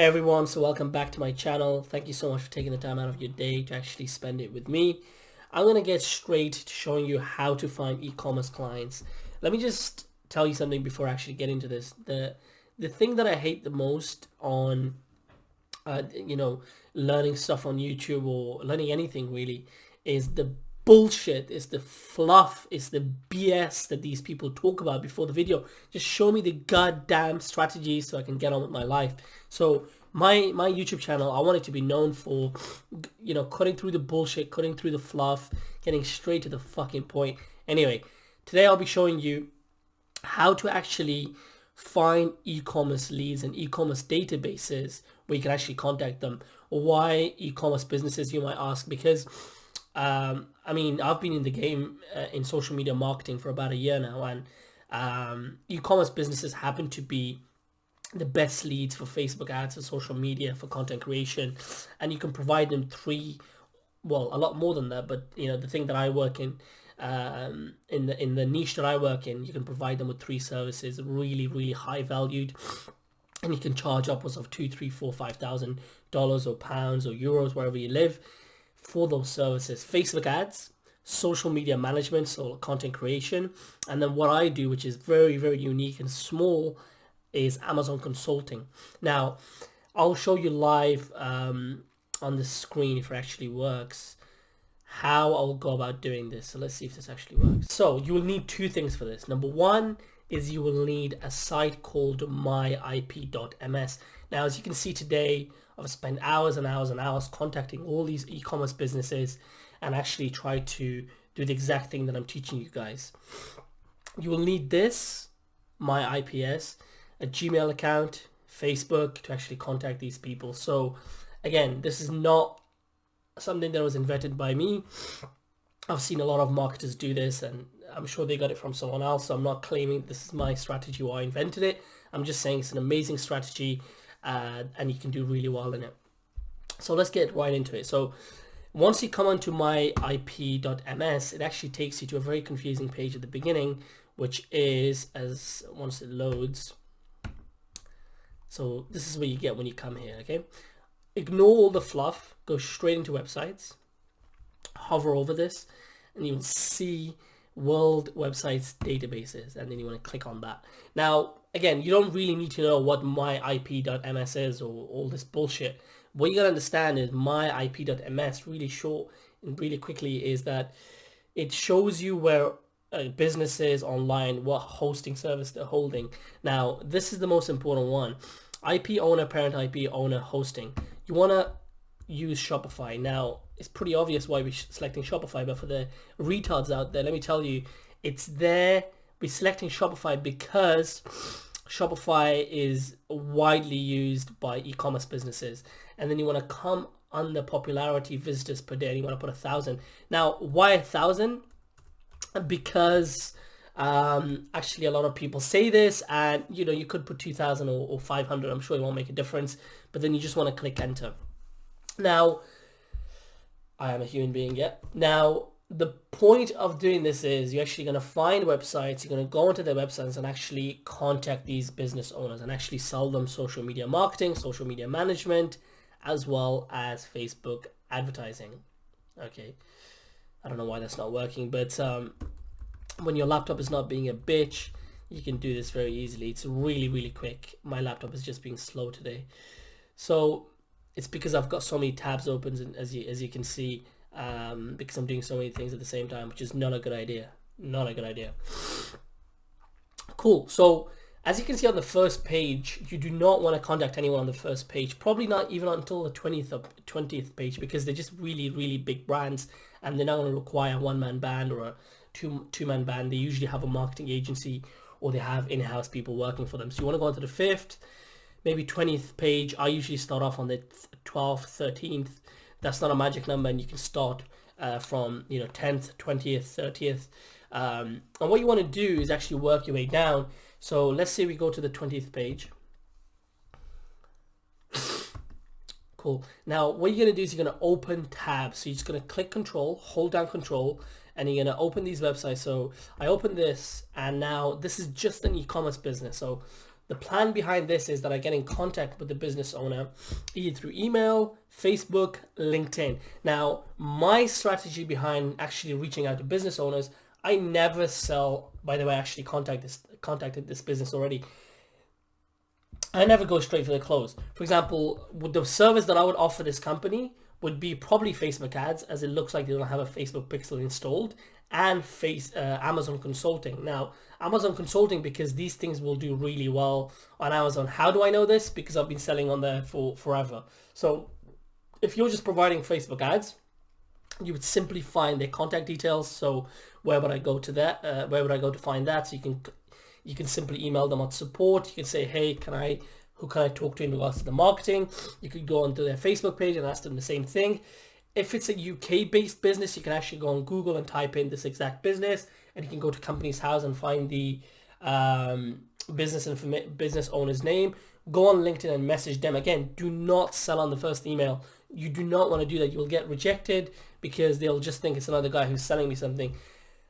Hey everyone, so welcome back to my channel. Thank you so much for taking the time out of your day to actually spend it with me. I'm going to get straight to showing you how to find e-commerce clients. Let me just tell you something before I actually get into this. The thing that I hate the most on uh, you know, learning stuff on YouTube or learning anything really is the bullshit, is the fluff, is the BS that these people talk about before the video. Just show me the goddamn strategy so I can get on with my life. So my YouTube channel, I want it to be known for, cutting through the bullshit, cutting through the fluff, getting straight to the fucking point. Anyway, today I'll be showing you how to actually find e-commerce leads and e-commerce databases where you can actually contact them. Why e-commerce businesses, you might ask? Because I've been in the game in social media marketing for about a year now, and e-commerce businesses happen to be the best leads for Facebook ads, for social media, for content creation, and you can provide them a lot more than that. But the thing that I work in the niche that I work in, you can provide them with three services, really high valued, and you can charge upwards of $2, $3, $4, $5,000 or pounds or euros wherever you live for those services. Facebook ads, social media management, so content creation, and then what I do, which is very unique and small, is Amazon consulting. Now, I'll show you live on the screen, if it actually works, how I'll go about doing this. So let's see if this actually works. So you will need two things for this. Number one is you will need a site called myip.ms. Now, as you can see today, I've spent hours and hours contacting all these e-commerce businesses and actually try to do the exact thing that I'm teaching you guys. You will need this, MyIPS, a Gmail account, Facebook, to actually contact these people. So again, this is not something that was invented by me. I've seen a lot of marketers do this, and I'm sure they got it from someone else. So I'm not claiming this is my strategy or I invented it. I'm just saying it's an amazing strategy, and you can do really well in it. So let's get right into it. So once you come onto myip.ms, it actually takes you to a very confusing page at the beginning, which is, as once it loads. So this is what you get when you come here, okay? Ignore all the fluff, go straight into websites, hover over this, and you'll see world websites databases, and then you want to click on that. Now, again, you don't really need to know what myip.ms is or all this bullshit. What you gotta understand is myip.ms, really short and really quickly, is that it shows you where businesses online, what hosting service they're holding. Now, this is the most important one. IP owner, parent IP owner, hosting. You want to use Shopify. Now, it's pretty obvious why we're selecting Shopify, but for the retards out there, let me tell you, it's there. We're selecting Shopify because Shopify is widely used by e-commerce businesses. And then you want to come under popularity, visitors per day, and you want to put 1,000. Now, why 1,000? Because actually a lot of people say this, and you could put 2,000 or 500. I'm sure it won't make a difference, but then you just want to click enter. Now, I am a human being, yeah. Now, the point of doing this is you're actually going to find websites, you're going to go into their websites and actually contact these business owners and actually sell them social media marketing, social media management, as well as Facebook advertising. Okay, I don't know why that's not working, but when your laptop is not being a bitch, you can do this very easily. It's really quick. My laptop is just being slow today, so it's because I've got so many tabs open, and as you can see, because I'm doing so many things at the same time, which is not a good idea. Cool. So as you can see on the first page, you do not want to contact anyone on the first page, probably not even until the 20th page, because they're just really big brands, and they're not going to require a one-man band or a two-man band. They usually have a marketing agency, or they have in-house people working for them. So you want to go on to the 5th, maybe 20th page. I usually start off on the 12th, 13th. That's not a magic number, and you can start from 10th, 20th, 30th. And what you want to do is actually work your way down. So let's say we go to the 20th page. Cool. Now what you're going to do is you're going to open tabs. So you're just going to click control, hold down control, and you're going to open these websites. So I open this, and now this is just an e-commerce business. So The plan behind this is that I get in contact with the business owner either through email, Facebook, LinkedIn. Now, my strategy behind actually reaching out to business owners, I never sell. By the way, I actually contacted this business already. I never go straight for the close. For example, with the service that I would offer this company would be probably Facebook ads, as it looks like they don't have a Facebook pixel installed, and Amazon consulting. Now, Amazon consulting, because these things will do really well on Amazon. How do I know this? Because I've been selling on there for forever. So if you're just providing Facebook ads, you would simply find their contact details. So where would I go to that? Where would I go to find that? So you can simply email them on support. You can say, hey, who can I talk to in regards to the marketing? You could go onto their Facebook page and ask them the same thing. If it's a UK-based business, you can actually go on Google and type in this exact business, and you can go to Companies House and find the business owner's name. Go on LinkedIn and message them. Again, do not sell on the first email. You do not want to do that. You'll get rejected because they'll just think it's another guy who's selling me something.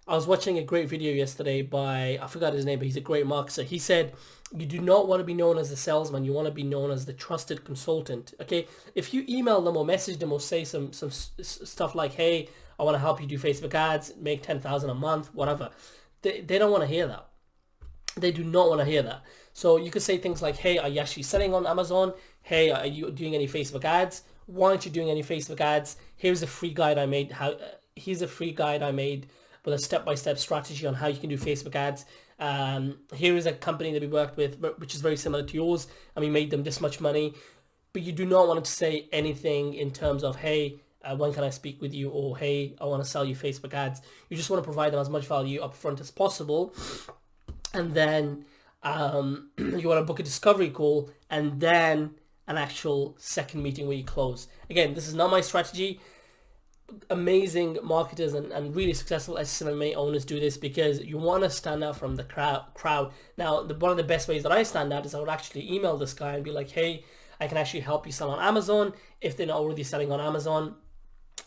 I was watching a great video yesterday by, I forgot his name, but he's a great marketer. He said, you do not want to be known as the salesman. You want to be known as the trusted consultant. Okay. If you email them or message them or say some stuff like, hey, I want to help you do Facebook ads, make 10,000 a month, whatever. They don't want to hear that. They do not want to hear that. So you could say things like, hey, are you actually selling on Amazon? Hey, are you doing any Facebook ads? Why aren't you doing any Facebook ads? Here's a free guide I made. With a step-by-step strategy on how you can do Facebook ads. Here is a company that we worked with, which is very similar to yours, and we made them this much money. But you do not want to say anything in terms of, hey, when can I speak with you? Or, hey, I want to sell you Facebook ads. You just want to provide them as much value up front as possible. And then you want to book a discovery call and then an actual second meeting where you close. Again, this is not my strategy. Amazing marketers and really successful SSMA owners do this because you want to stand out from the crowd. Now, one of the best ways that I stand out is I would actually email this guy and be like, hey, I can actually help you sell on Amazon if they're not already selling on Amazon.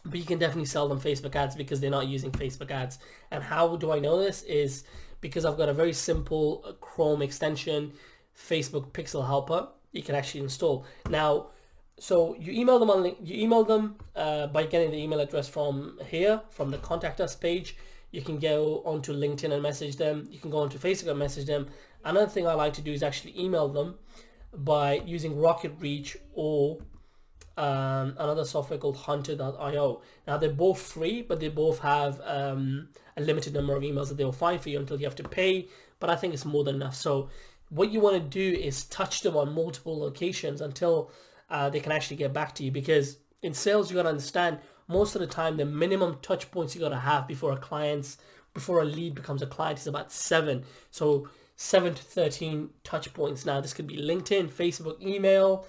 But you can definitely sell them Facebook ads because they're not using Facebook ads. And how do I know this? Is because I've got a very simple Chrome extension, Facebook Pixel Helper, you can actually install. Now, so you email them by getting the email address from here, from the contact us page. You can go onto LinkedIn and message them. You can go onto Facebook and message them. Another thing I like to do is actually email them by using Rocket Reach or another software called Hunter.io. Now they're both free, but they both have a limited number of emails that they'll find for you until you have to pay. But I think it's more than enough. So what you want to do is touch them on multiple locations until they can actually get back to you, because in sales you got to understand most of the time the minimum touch points you got to have before a lead becomes a client is about 7. So 7 to 13 touch points. Now this could be LinkedIn, Facebook, email,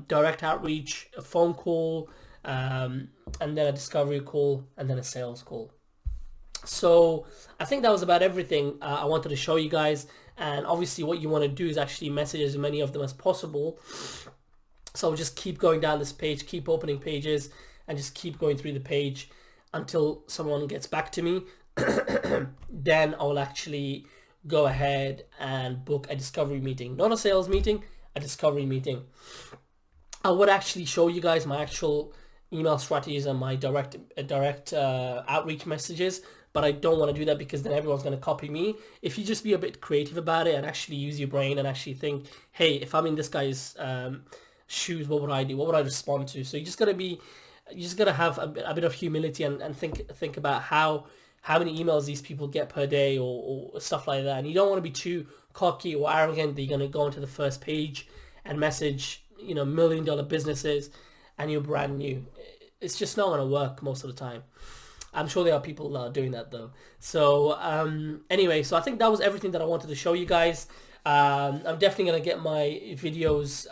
direct outreach, a phone call, and then a discovery call, and then a sales call. So I think that was about everything I wanted to show you guys. And obviously what you want to do is actually message as many of them as possible. So just keep going down this page, keep opening pages, and just keep going through the page until someone gets back to me. Then I'll actually go ahead and book a discovery meeting. Not a sales meeting, a discovery meeting. I would actually show you guys my actual email strategies and my direct outreach messages, but I don't want to do that because then everyone's going to copy me. If you just be a bit creative about it and actually use your brain and actually think, hey, if I'm in this guy's shoes, what would I do? What would I respond to? So you just gotta have a bit of humility and think about how many emails these people get per day or stuff like that. And you don't want to be too cocky or arrogant that you're gonna go into the first page and message, $1 million businesses and you're brand new. It's just not gonna work most of the time. I'm sure there are people that are doing that though. So anyway, so I think that was everything that I wanted to show you guys. I'm definitely going to get my videos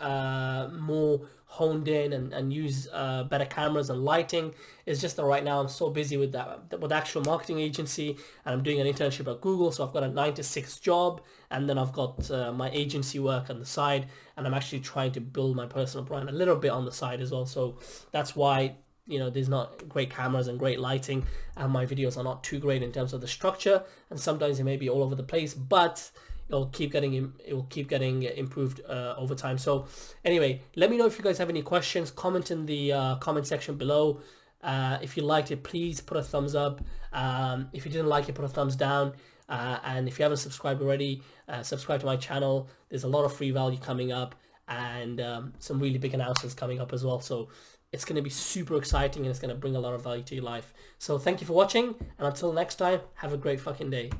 more honed in and use better cameras and lighting. It's just that right now I'm so busy with that, with the actual marketing agency, and I'm doing an internship at Google, so I've got a 9-to-6 job, and then I've got my agency work on the side, and I'm actually trying to build my personal brand a little bit on the side as well. So that's why there's not great cameras and great lighting, and my videos are not too great in terms of the structure, and sometimes they may be all over the place, but it will keep getting improved over time. So anyway, let me know if you guys have any questions. Comment in the comment section below. If you liked it, please put a thumbs up. If you didn't like it, put a thumbs down. And if you haven't subscribed already, subscribe to my channel. There's a lot of free value coming up, and some really big announcements coming up as well. So it's going to be super exciting, and it's going to bring a lot of value to your life. So thank you for watching, and until next time, have a great fucking day.